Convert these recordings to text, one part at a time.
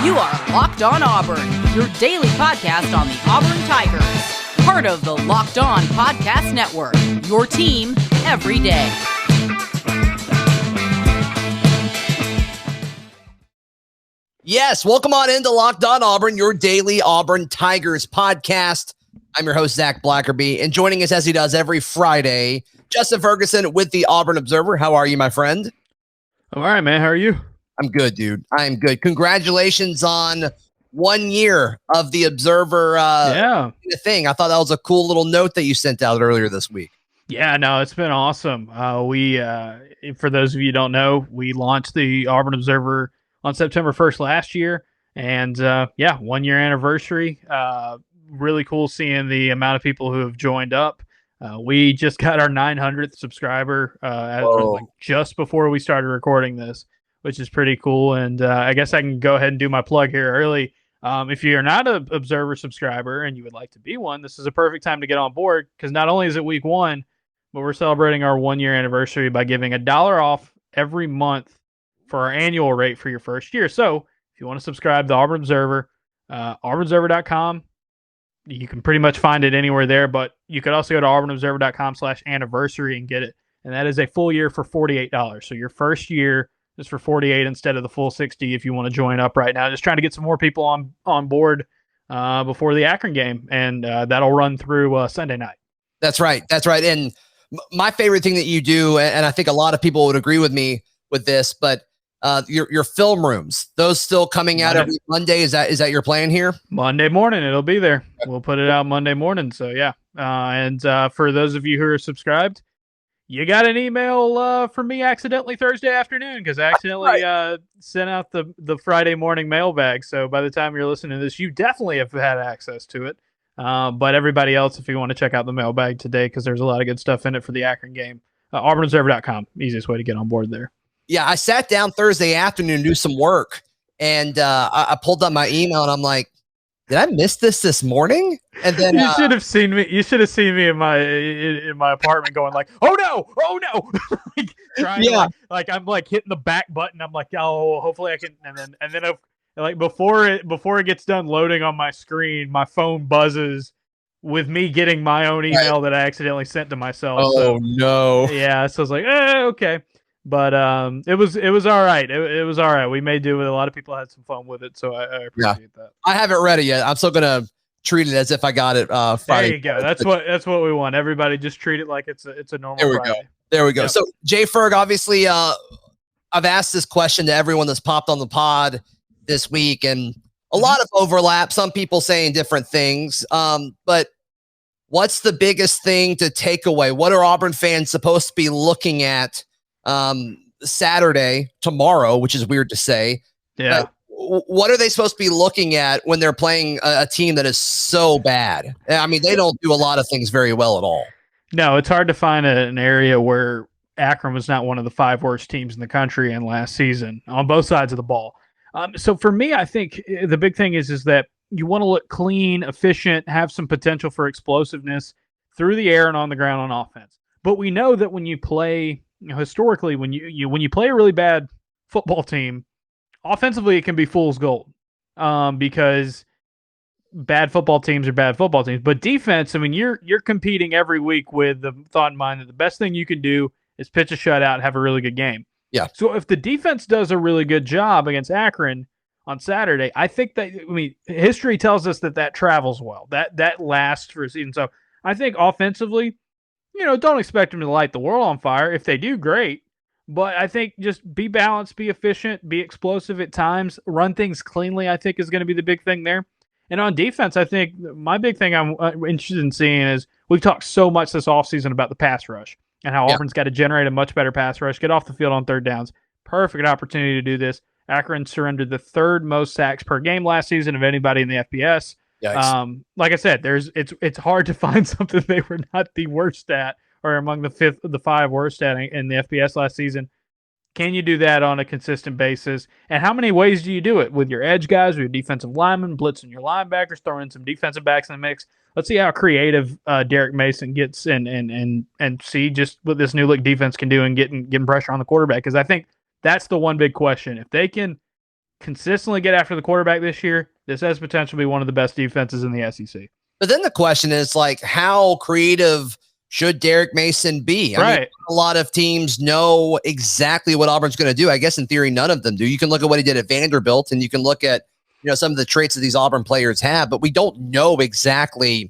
You are Locked On Auburn, your daily podcast on the Auburn Tigers. Part of the Locked On Podcast Network, your team every day. Yes, welcome on into Locked On Auburn, your daily Auburn Tigers podcast. I'm your host, Zac Blackerby, and joining us as he does every Friday, Justin Ferguson with the Auburn Observer. How are you, my friend? All right, man. How are you? I'm good, dude. I'm good. Congratulations on 1 year of the Observer thing. I thought that was a cool little note that you sent out earlier this week. Yeah, no, it's been awesome. For those of you who don't know, we launched the Auburn Observer on September 1st last year. And 1 year anniversary. Really cool seeing the amount of people who have joined up. We just got our 900th subscriber just before we started recording this, which is pretty cool. And I guess I can go ahead and do my plug here early. If you're not an Observer subscriber and you would like to be one, this is a perfect time to get on board, because not only is it week 1, but we're celebrating our 1 year anniversary by giving $1 off every month for our annual rate for your first year. So if you want to subscribe to Auburn Observer, auburnobserver.com, you can pretty much find it anywhere there, but you could also go to auburnobserver.com/anniversary and get it. And that is a full year for $48. So your first year is for $48 instead of the full $60 if you want to join up right now. Just trying to get some more people on board before the Akron game, and that'll run through Sunday night. That's right. And my favorite thing that you do, and I think a lot of people would agree with me with this, but your film rooms, those still coming out every Monday. Is that your plan here? Monday morning, it'll be there. We'll put it out Monday morning. So yeah. And for those of you who are subscribed, you got an email from me accidentally Thursday afternoon, because I accidentally sent out the Friday morning mailbag. So by the time you're listening to this, you definitely have had access to it. But everybody else, if you want to check out the mailbag today, because there's a lot of good stuff in it for the Akron game, auburnobserver.com, easiest way to get on board there. Yeah, I sat down Thursday afternoon to do some work, and I pulled up my email, and I'm like, "Did I miss this morning?" And then you should have seen me. You should have seen me in my apartment going like, "Oh no!" like, trying to, I'm like hitting the back button. I'm like, "Oh, hopefully I can." And then like before it gets done loading on my screen, my phone buzzes with me getting my own email that I accidentally sent to myself. Oh no! Yeah, so I was like, okay. But it was all right. It was all right. We may do it. A lot of people had some fun with it, so I appreciate that. I haven't read it yet. I'm still gonna treat it as if I got it Friday. There you go. That's what we want. Everybody just treat it like it's a normal Friday. There we go. Yep. So Jay Ferg, obviously, I've asked this question to everyone that's popped on the pod this week, and a lot of overlap. Some people saying different things. But what's the biggest thing to take away? What are Auburn fans supposed to be looking at Saturday, tomorrow, which is weird to say? Yeah. What are they supposed to be looking at when they're playing a team that is so bad? I mean, they don't do a lot of things very well at all. No, it's hard to find an area where Akron was not one of the 5 worst teams in the country in last season on both sides of the ball. So for me, I think the big thing is that you want to look clean, efficient, have some potential for explosiveness through the air and on the ground on offense. But we know that when you play, historically, when you play a really bad football team, offensively it can be fool's gold, because bad football teams are bad football teams. But defense, I mean, you're competing every week with the thought in mind that the best thing you can do is pitch a shutout and have a really good game. Yeah. So if the defense does a really good job against Akron on Saturday, I think that, history tells us that travels well. That lasts for a season. So I think offensively, don't expect them to light the world on fire. If they do, great. But I think just be balanced, be efficient, be explosive at times, run things cleanly, I think is going to be the big thing there. And on defense, I think my big thing I'm interested in seeing is we've talked so much this offseason about the pass rush and how Auburn's got to generate a much better pass rush, get off the field on third downs. Perfect opportunity to do this. Akron surrendered the 3rd most sacks per game last season of anybody in the FBS. Like I said, it's hard to find something they were not the worst at, or among the 5 worst at in the FBS last season. Can you do that on a consistent basis? And how many ways do you do it? With your edge guys, with your defensive linemen, blitzing your linebackers, throwing in some defensive backs in the mix. Let's see how creative Derek Mason gets and see just what this new look defense can do and getting pressure on the quarterback. Because I think that's the one big question. If they can consistently get after the quarterback this year, this has potential to be one of the best defenses in the SEC. But then the question is, like, how creative should Derek Mason be? I mean, a lot of teams know exactly what Auburn's going to do. I guess in theory, none of them do. You can look at what he did at Vanderbilt, and you can look at, some of the traits that these Auburn players have, but we don't know exactly,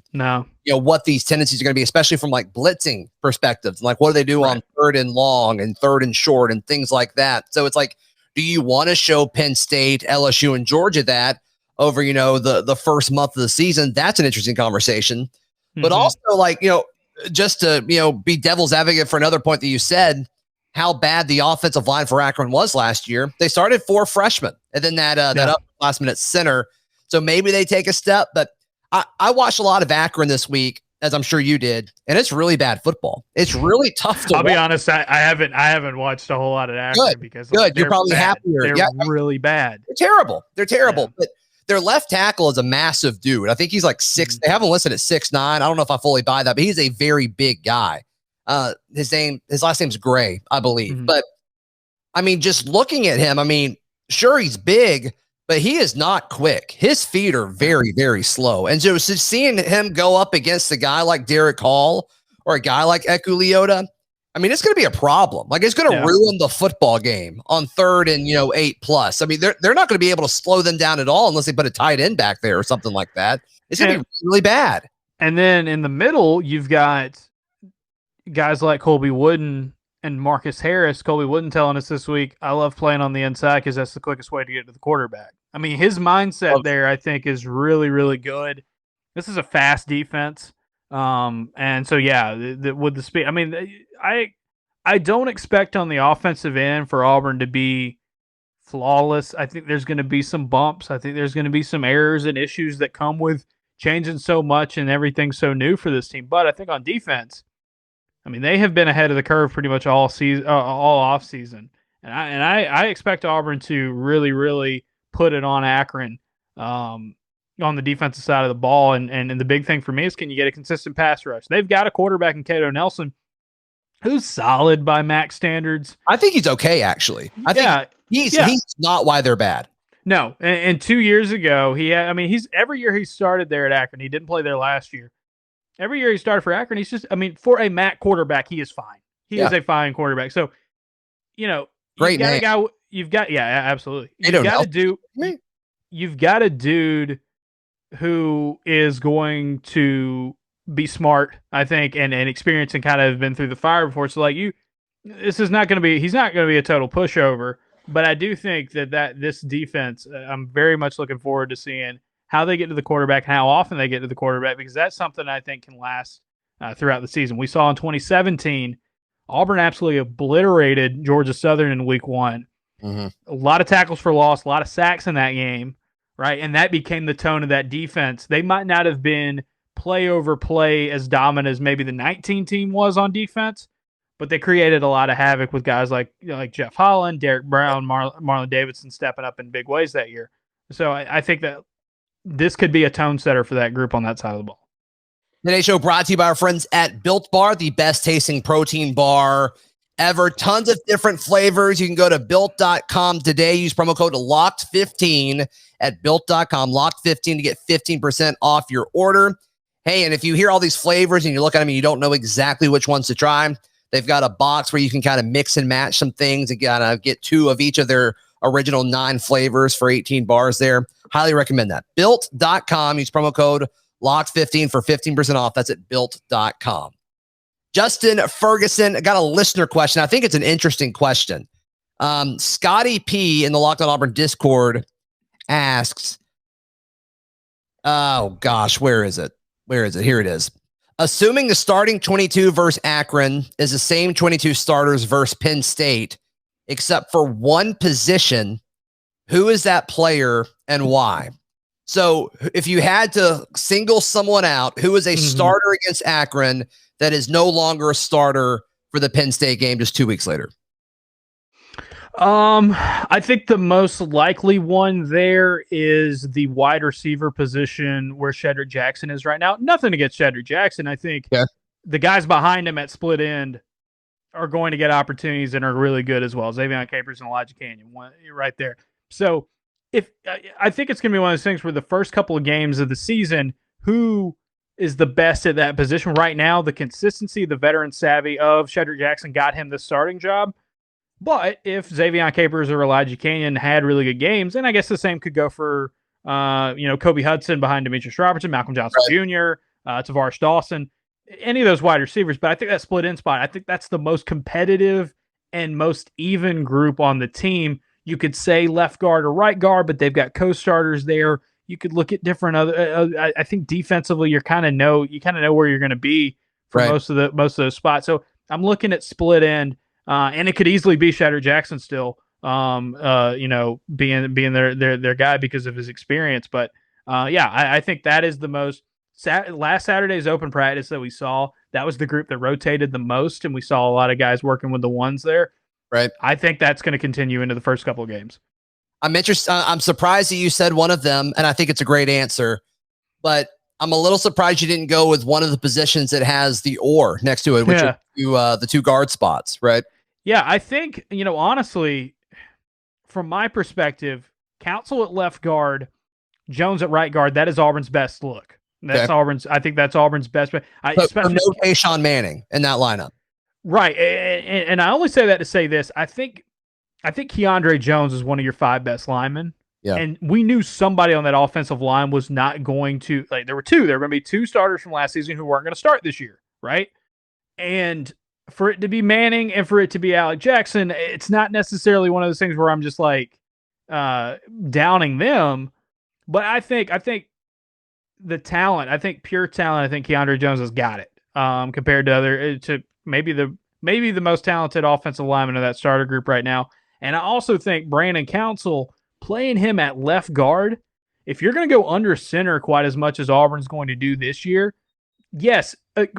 what these tendencies are going to be, especially from like blitzing perspectives. Like, what do they do on 3rd and long and 3rd and short and things like that? So it's like, do you want to show Penn State, LSU, and Georgia that over, the first month of the season? That's an interesting conversation. But also, like, just to, be devil's advocate for another point that you said, how bad the offensive line for Akron was last year. They started 4 freshmen and then that upperclassman at center. So maybe they take a step. But I watched a lot of Akron this week, as I'm sure you did, and it's really bad football. It's really tough to watch. I'll be honest, I haven't watched a whole lot of Akron because you're probably happier. They're really bad. They're terrible. But their left tackle is a massive dude. I think he's like 6. They have him listed at 6'9". I don't know if I fully buy that, but he's a very big guy. His last name's Gray, I believe. But I mean, just looking at him, I mean, sure, he's big, but he is not quick. His feet are very, very slow. And so seeing him go up against a guy like Derek Hall or a guy like Eku Leota, I mean, it's going to be a problem. Like, it's going to ruin the football game on 3rd and 8+. I mean, they're not going to be able to slow them down at all unless they put a tight end back there or something like that. It's going to be really bad. And then in the middle, you've got guys like Colby Wooden and Marcus Harris. Colby Wooden telling us this week, I love playing on the inside because that's the quickest way to get to the quarterback. I mean, his mindset there, I think, is really, really good. This is a fast defense. And so, with the speed, I mean, I don't expect on the offensive end for Auburn to be flawless. I think there's going to be some bumps. I think there's going to be some errors and issues that come with changing so much and everything so new for this team. But I think on defense, I mean, they have been ahead of the curve pretty much all season, all off season, and I expect Auburn to really, really put it on Akron on the defensive side of the ball. And the big thing for me is, can you get a consistent pass rush? They've got a quarterback in Cato Nelson who's solid by MAC standards. I think he's okay, actually. I think he's not why they're bad. No, and 2 years ago he's every year he started there at Akron. He didn't play there last year. Every year he started for Akron, he's just, I mean, for a MAC quarterback, he is fine. He is a fine quarterback. So, great name. Absolutely. You've got a dude who is going to be smart, I think, and experienced and kind of been through the fire before. So, like, he's not going to be a total pushover. But I do think that this defense, I'm very much looking forward to seeing how they get to the quarterback, and how often they get to the quarterback, because that's something I think can last throughout the season. We saw in 2017, Auburn absolutely obliterated Georgia Southern in week 1. A lot of tackles for loss, a lot of sacks in that game, right? And that became the tone of that defense. They might not have been play over play as dominant as maybe the 19 team was on defense, but they created a lot of havoc with guys like Jeff Holland, Derek Brown, Marlon Davidson stepping up in big ways that year. So I think that this could be a tone setter for that group on that side of the ball. Today's show brought to you by our friends at Built Bar, the best tasting protein bar ever. Tons of different flavors. You can go to built.com today. Use promo code LOCKED15 at built.com, LOCKED15 to get 15% off your order. Hey, and if you hear all these flavors and you look at them and you don't know exactly which ones to try, they've got a box where you can kind of mix and match some things and kind of get 2 of each of their original 9 flavors for 18 bars there. Highly recommend that. Built.com. Use promo code LOCKED15 for 15% off. That's at built.com. Justin Ferguson, I got a listener question. I think it's an interesting question. Scotty P in the Locked On Auburn Discord asks, oh gosh, where is it? Here it is. Assuming the starting 22 versus Akron is the same 22 starters versus Penn State, except for one position, who is that player and why? So if you had to single someone out, who is a starter against Akron that is no longer a starter for the Penn State game just 2 weeks later? I think the most likely one there is the wide receiver position where Shedrick Jackson is right now. Nothing against Shedrick Jackson. I think the guys behind him at split end are going to get opportunities and are really good as well. Xavion Capers and Elijah Canyon right there. So I think it's going to be one of those things where the first couple of games of the season, who is the best at that position right now? The consistency, the veteran savvy of Shedrick Jackson got him the starting job. But if Xavion Capers or Elijah Canyon had really good games, and I guess the same could go for Kobe Hudson behind Demetrius Robertson, Malcolm Johnson Jr., Tavares Dawson, any of those wide receivers. But I think that split end spot, I think that's the most competitive and most even group on the team. You could say left guard or right guard, but they've got co-starters there. You could look at different other. I think defensively, you kind of know where you're going to be for most of those spots. So I'm looking at split end. And it could easily be Shedrick Jackson still, being their guy because of his experience. But I think that is the most last Saturday's open practice that we saw. That was the group that rotated the most, and we saw a lot of guys working with the ones there. Right. I think that's going to continue into the first couple of games. I'm interested. I'm surprised that you said one of them, and I think it's a great answer. But I'm a little surprised you didn't go with one of the positions that has the or next to it, which are the two guard spots, right? Yeah, I think, honestly, from my perspective, Council at left guard, Jones at right guard, that is Auburn's best look. I think that's Auburn's best. Especially no Tayshaun Manning in that lineup. Right. And I only say that to say this. I think Keandre Jones is one of your 5 best linemen. Yeah. And we knew somebody on that offensive line was not going to, there were going to be 2 starters from last season who weren't going to start this year. Right. And for it to be Manning and for it to be Alec Jackson, it's not necessarily one of those things where I'm just downing them. But I think the talent, pure talent, I think Keandre Jones has got it compared to maybe the most talented offensive lineman of that starter group right now. And I also think Brandon Council, playing him at left guard, if you're going to go under center quite as much as Auburn's going to do this year, yes,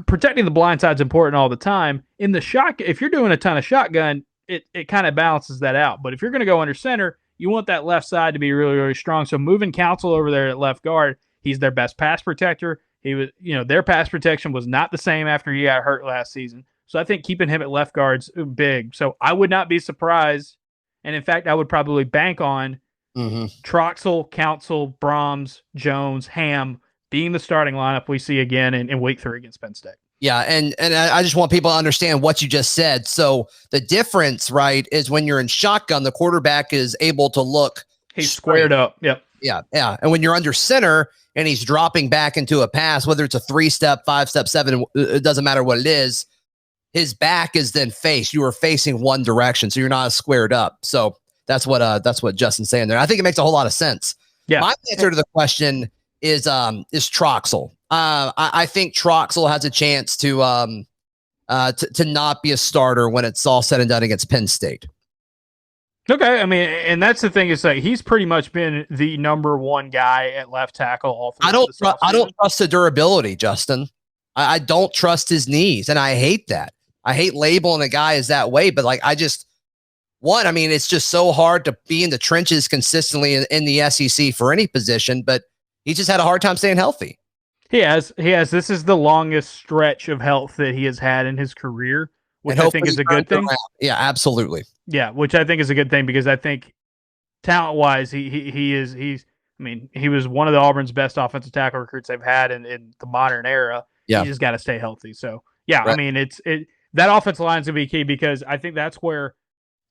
protecting the blind side is important all the time. In the if you're doing a ton of shotgun, it kind of balances that out. But if you're going to go under center, you want that left side to be really, really strong. So moving Council over there at left guard, he's their best pass protector. He was, their pass protection was not the same after he got hurt last season. So I think keeping him at left guard's big. So I would not be surprised. And in fact, I would probably bank on Troxel, Council, Brahms, Jones, Ham being the starting lineup we see again in week 3 against Penn State. Yeah, and I just want people to understand what you just said. So the difference, right, is when you're in shotgun, the quarterback is able to look. He's squared up. Yep. Yeah. And when you're under center and he's dropping back into a pass, whether it's a 3-step, 5-step, 7, it doesn't matter what it is, his back is then faced. You are facing one direction, so you're not squared up. So that's what Justin's saying there. I think it makes a whole lot of sense. Yeah. My answer to the question is Troxel. I think Troxel has a chance to not be a starter when it's all said and done against Penn State. Okay, I mean, and that's the thing is that he's pretty much been the number 1 guy at left tackle all through. I don't trust the durability, Justin. I don't trust his knees, and I hate that. I hate labeling a guy as that way, but it's just so hard to be in the trenches consistently in the SEC for any position, but he just had a hard time staying healthy. He has. This is the longest stretch of health that he has had in his career, which I think is a good thing. Yeah, absolutely. Yeah, which I think is a good thing because I think talent-wise, he was one of the Auburn's best offensive tackle recruits they've had in the modern era. Yeah. You just got to stay healthy. So, yeah, right. I mean, that offensive line is going to be key because I think that's where,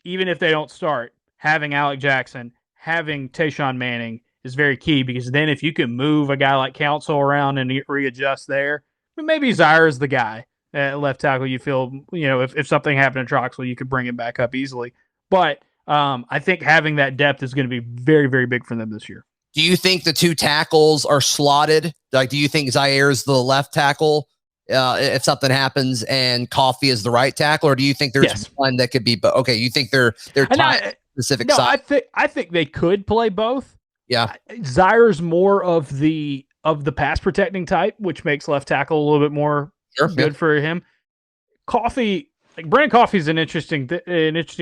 even if they don't start, having Alec Jackson, having Tayshaun Manning is very key because then if you can move a guy like Council around and readjust there, maybe Zaire is the guy at left tackle. You feel, if something happened to Troxel, you could bring him back up easily. But I think having that depth is going to be very, very big for them this year. Do you think the 2 tackles are slotted? Do you think Zaire is the left tackle if something happens and Coffee is the right tackle, or do you think there's one that could be? Okay, you think they're specific? No, I think they could play both. Yeah, Zaire's more of the pass protecting type, which makes left tackle a little bit more good for him. Coffee, Brandon Coffee is an interesting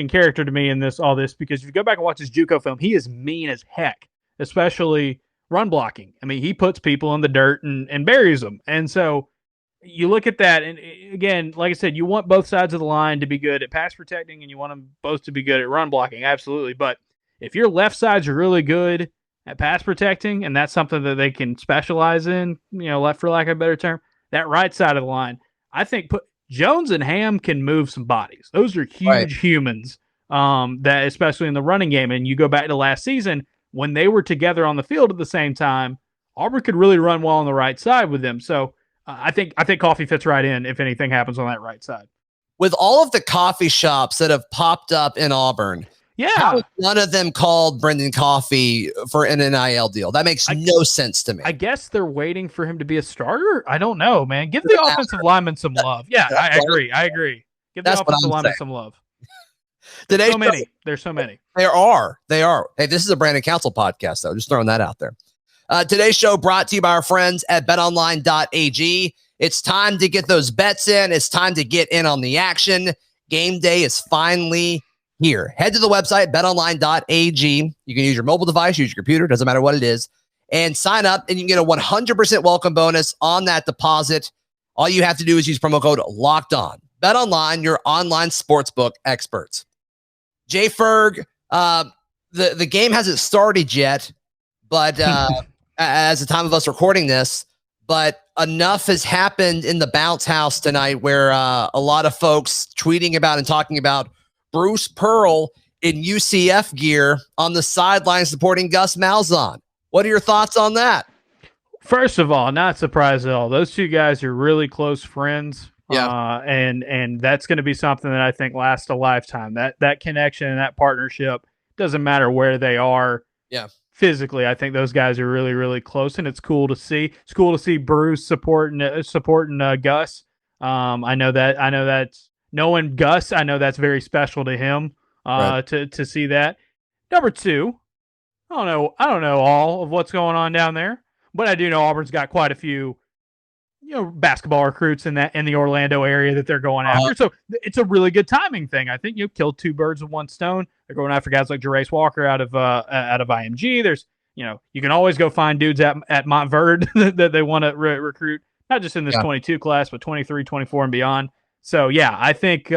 character to me in all this because if you go back and watch his JUCO film, he is mean as heck, especially run blocking. I mean, he puts people in the dirt and buries them. And so you look at that, and again, like I said, you want both sides of the line to be good at pass protecting, and you want them both to be good at run blocking, absolutely. But if your left sides are really good at pass protecting, and that's something that they can specialize in, left for lack of a better term, that right side of the line, I think Jones and Ham can move some bodies. Those are huge humans, that especially in the running game. And you go back to last season when they were together on the field at the same time, Auburn could really run well on the right side with them. So I think Coffee fits right in if anything happens on that right side. With all of the coffee shops that have popped up in Auburn, how is none of them called Brendan Coffee for an NIL deal? That makes no sense to me. I guess they're waiting for him to be a starter. I don't know, man. Give the offensive lineman some love. Yeah, I agree. Give the offensive lineman some love. There's so many. There are. Hey, this is a Brandon Council podcast, though. Just throwing that out there. Today's show brought to you by our friends at betonline.ag. It's time to get those bets in. It's time to get in on the action. Game day is finally here. Head to the website, betonline.ag. You can use your mobile device, use your computer, doesn't matter what it is, and sign up, and you can get a 100% welcome bonus on that deposit. All you have to do is use promo code Locked On. BetOnline, your online sportsbook experts. Jay Ferg, the game hasn't started yet, but as the time of us recording this, but enough has happened in the bounce house tonight where a lot of folks tweeting about and talking about Bruce Pearl in UCF gear on the sideline supporting Gus Malzahn. What are your thoughts on that? First of all, not surprised at all. Those two guys are really close friends. Yeah. And that's going to be something that I think lasts a lifetime. That connection and that partnership doesn't matter where they are. Yeah. Physically, I think those guys are really, really close, and it's cool to see. It's cool to see Bruce supporting Gus. I know that's knowing Gus. I know that's very special to him. To see that. Number two, I don't know all of what's going on down there, but I do know Auburn's got quite a few, basketball recruits in the Orlando area that they're going after. So it's a really good timing thing. I think you killed two birds with one stone. They're going after guys like Jerace Walker out of IMG. There's, you can always go find dudes at Montverde that they want to recruit, not just in this 22 class, but 23, 24 and beyond. So yeah, I think,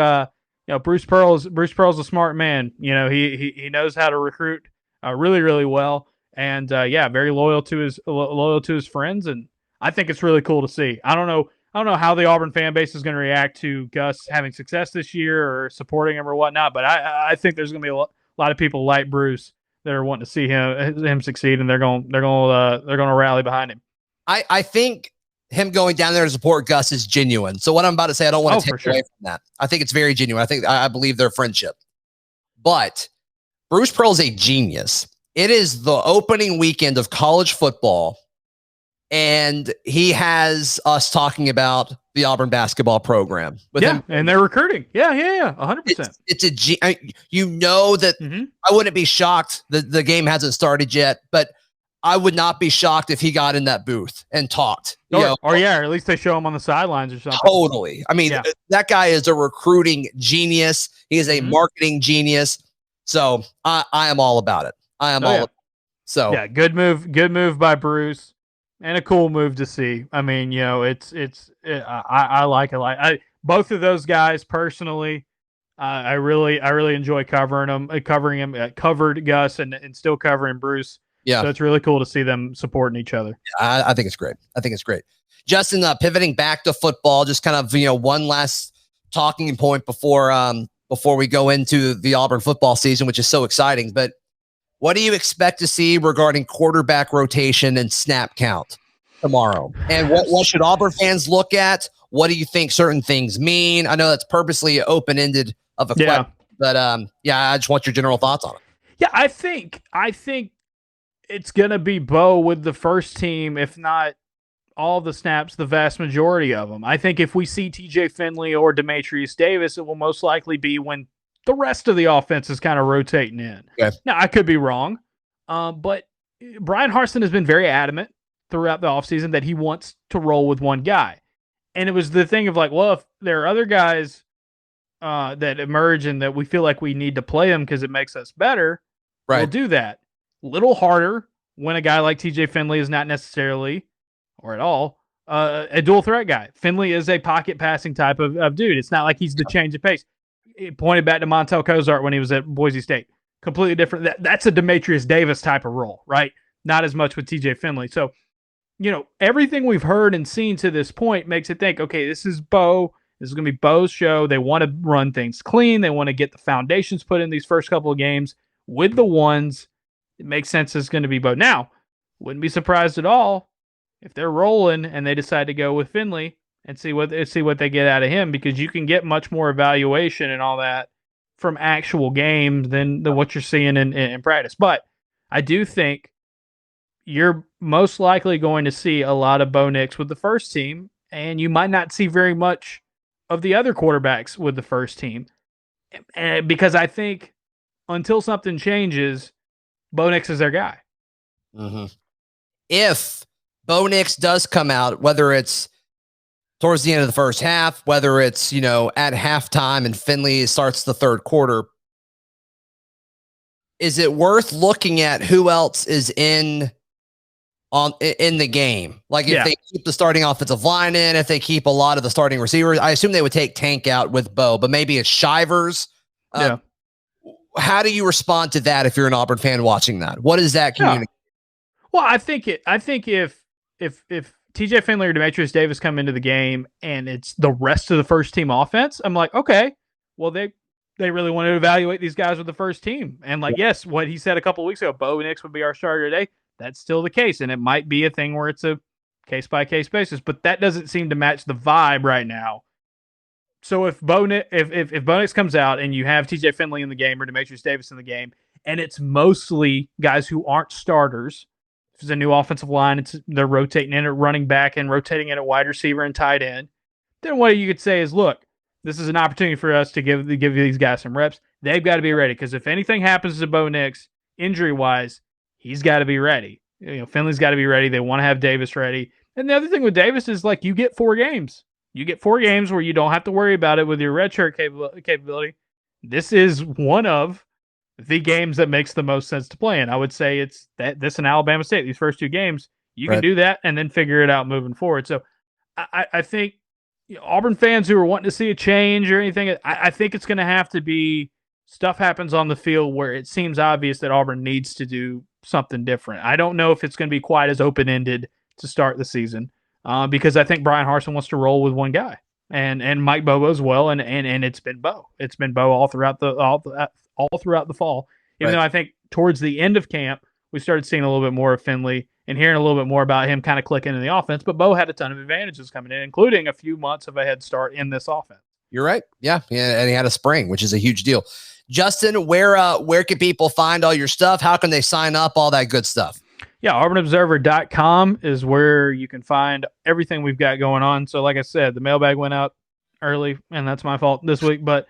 Bruce Pearl's a smart man. He knows how to recruit really, really well. And very loyal to his friends. And I think it's really cool to see. I don't know how the Auburn fan base is going to react to Gus having success this year or supporting him or whatnot, but I think there's going to be a lot of people like Bruce that are wanting to see him succeed, and they're going to rally behind him. I think him going down there to support Gus is genuine. So what I'm about to say, I don't want to take away from that. I think it's very genuine. I believe their friendship, but Bruce Pearl is a genius. It is the opening weekend of college football. And he has us talking about the Auburn basketball program with him. And they're recruiting. Yeah, 100%. It's that I wouldn't be shocked that the game hasn't started yet, but I would not be shocked if he got in that booth and talked. Or at least they show him on the sidelines or something. Totally. I mean, that guy is a recruiting genius. He is a marketing genius. So I am all about it. I am all about it. So yeah, good move by Bruce. And a cool move to see. I mean, I like it. Both of those guys personally, I really enjoy covering him. Covered Gus and still covering Bruce. Yeah. So it's really cool to see them supporting each other. I think it's great. Justin, pivoting back to football, just kind of one last talking point before we go into the Auburn football season, which is so exciting. But what do you expect to see regarding quarterback rotation and snap count tomorrow? And what should Auburn fans look at? What do you think certain things mean? I know that's purposely open-ended of a question, but I just want your general thoughts on it. Yeah, I think it's going to be Bo with the first team, if not all the snaps, the vast majority of them. I think if we see TJ Finley or Demetrius Davis, it will most likely be when the rest of the offense is kind of rotating in. Okay. Now, I could be wrong, but Brian Harsin has been very adamant throughout the offseason that he wants to roll with one guy. And it was the thing of like, well, if there are other guys that emerge and that we feel like we need to play them because it makes us better, we'll do that. Little harder when a guy like TJ Finley is not necessarily, or at all, a dual threat guy. Finley is a pocket passing type of dude. It's not like he's the change of pace. It pointed back to Montel Cozart when he was at Boise State. completely different. That's a Demetrius Davis type of role, right? Not as much with TJ Finley. So, everything we've heard and seen to this point makes it think, okay, this is Bo. This is going to be Bo's show. They want to run things clean. They want to get the foundations put in these first couple of games with the ones. It makes sense it's going to be Bo. Now, wouldn't be surprised at all if they're rolling and they decide to go with Finley and see what they get out of him, because you can get much more evaluation and all that from actual games than what you're seeing in practice. But I do think you're most likely going to see a lot of Bo Nix with the first team, and you might not see very much of the other quarterbacks with the first team. And because I think until something changes, Bo Nix is their guy. Mm-hmm. If Bo Nix does come out, whether it's towards the end of the first half, whether it's, at halftime and Finley starts the third quarter, is it worth looking at who else is in the game? Like if they keep the starting offensive line in, if they keep a lot of the starting receivers, I assume they would take Tank out with Bo, but maybe it's Shivers. How do you respond to that if you're an Auburn fan watching that? What is that community? Well, I think if TJ Finley or Demetrius Davis come into the game and it's the rest of the first team offense, I'm like, okay, well, they really want to evaluate these guys with the first team. And yes, what he said a couple of weeks ago, Bo Nix would be our starter today. That's still the case. And it might be a thing where it's a case by case basis, but that doesn't seem to match the vibe right now. So if Bo Nix comes out and you have TJ Finley in the game or Demetrius Davis in the game, and it's mostly guys who aren't starters, if it's a new offensive line, they're rotating in at running back and rotating in at wide receiver and tight end, then what you could say is, look, this is an opportunity for us to give these guys some reps. They've got to be ready, because if anything happens to Bo Nix injury-wise, he's got to be ready. Finley's got to be ready. They want to have Davis ready. And the other thing with Davis is, you get 4 games. You get 4 games where you don't have to worry about it with your redshirt capability. This is one of the games that makes the most sense to play in. I would say it's this and Alabama State. These first 2 games, you can do that and then figure it out moving forward. So I think Auburn fans who are wanting to see a change or anything, I think it's going to have to be stuff happens on the field where it seems obvious that Auburn needs to do something different. I don't know if it's going to be quite as open-ended to start the season. Because I think Brian Harsin wants to roll with one guy, and Mike Bobo as well, and it's been Bo. It's been Bo all throughout the fall. Even though I think towards the end of camp we started seeing a little bit more of Finley and hearing a little bit more about him kind of clicking in the offense. But Bo had a ton of advantages coming in, including a few months of a head start in this offense. You're right. Yeah, and he had a spring, which is a huge deal. Justin, where can people find all your stuff? How can they sign up? All that good stuff. Yeah, AuburnObserver.com is where you can find everything we've got going on. So like I said, the mailbag went out early, and that's my fault this week. But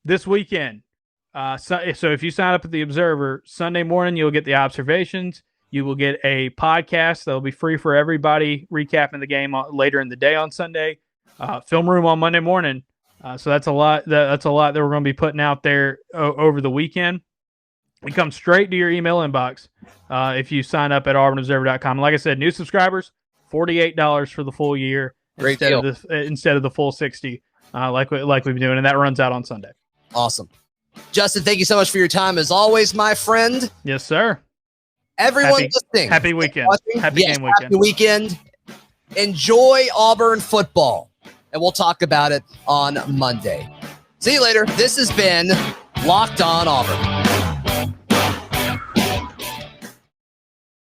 this weekend, so if you sign up at the Observer, Sunday morning you'll get the observations. You will get a podcast that will be free for everybody, recapping the game later in the day on Sunday. Film room on Monday morning. So that's a lot. That's a lot that we're going to be putting out there over the weekend. It comes straight to your email inbox if you sign up at auburnobserver.com. Like I said, new subscribers, $48 for the full year instead of the full $60 like we've been doing, and that runs out on Sunday. Awesome. Justin, thank you so much for your time as always, my friend. Yes, sir. Everyone listening. Happy weekend. Happy game weekend. Happy weekend. Enjoy Auburn football, and we'll talk about it on Monday. See you later. This has been Locked On Auburn.